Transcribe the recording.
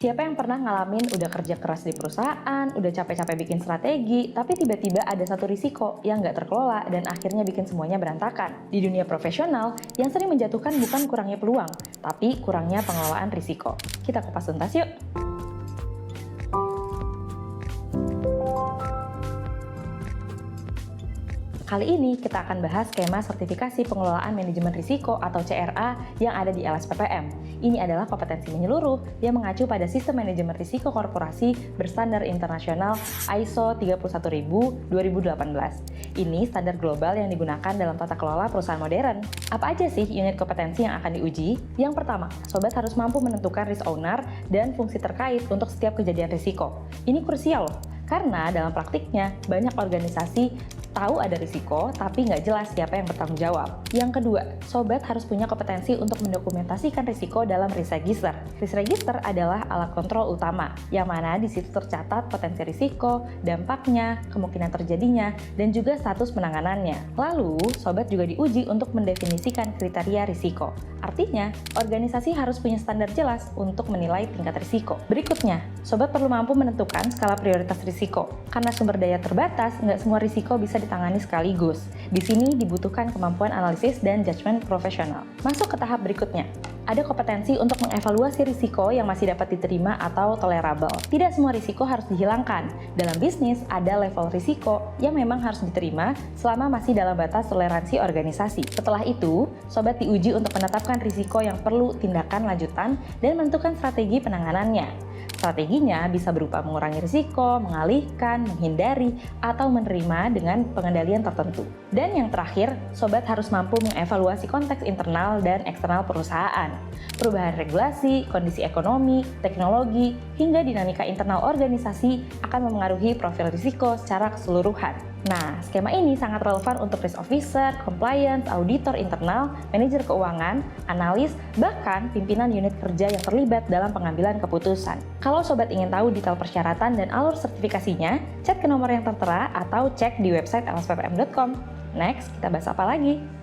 Siapa yang pernah ngalamin udah kerja keras di perusahaan, udah capek-capek bikin strategi, tapi tiba-tiba ada satu risiko yang nggak terkelola dan akhirnya bikin semuanya berantakan. Di dunia profesional, yang sering menjatuhkan bukan kurangnya peluang, tapi kurangnya pengelolaan risiko. Kita kupas tuntas yuk! Kali ini kita akan bahas skema sertifikasi pengelolaan manajemen risiko atau CRA yang ada di LSPPM. Ini adalah kompetensi menyeluruh yang mengacu pada sistem manajemen risiko korporasi berstandar internasional ISO 31000-2018. Ini standar global yang digunakan dalam tata kelola perusahaan modern. Apa aja sih unit kompetensi yang akan diuji? Yang pertama, sobat harus mampu menentukan risk owner dan fungsi terkait untuk setiap kejadian risiko. Ini krusial loh, karena dalam praktiknya banyak organisasi tahu ada risiko, tapi nggak jelas siapa yang bertanggung jawab. Yang kedua, sobat harus punya kompetensi untuk mendokumentasikan risiko dalam risk register. Risk register adalah alat kontrol utama, yang mana di situ tercatat potensi risiko, dampaknya, kemungkinan terjadinya, dan juga status penanganannya. Lalu, sobat juga diuji untuk mendefinisikan kriteria risiko. Artinya, organisasi harus punya standar jelas untuk menilai tingkat risiko. Berikutnya, sobat perlu mampu menentukan skala prioritas risiko. Karena sumber daya terbatas, nggak semua risiko bisa ditangani sekaligus. Di sini dibutuhkan kemampuan analisis dan judgement profesional. Masuk ke tahap berikutnya. Ada kompetensi untuk mengevaluasi risiko yang masih dapat diterima atau tolerable. Tidak semua risiko harus dihilangkan. Dalam bisnis, ada level risiko yang memang harus diterima selama masih dalam batas toleransi organisasi. Setelah itu, sobat diuji untuk menetapkan risiko yang perlu tindakan lanjutan dan menentukan strategi penanganannya. Strateginya bisa berupa mengurangi risiko, mengalihkan, menghindari, atau menerima dengan pengendalian tertentu. Dan yang terakhir, sobat harus mampu mengevaluasi konteks internal dan eksternal perusahaan. Perubahan regulasi, kondisi ekonomi, teknologi, hingga dinamika internal organisasi akan memengaruhi profil risiko secara keseluruhan. Nah, skema ini sangat relevan untuk risk officer, compliance, auditor internal, manajer keuangan, analis, bahkan pimpinan unit kerja yang terlibat dalam pengambilan keputusan. Kalau sobat ingin tahu detail persyaratan dan alur sertifikasinya, chat ke nomor yang tertera atau cek di website lsppm.com. Next, kita bahas apa lagi?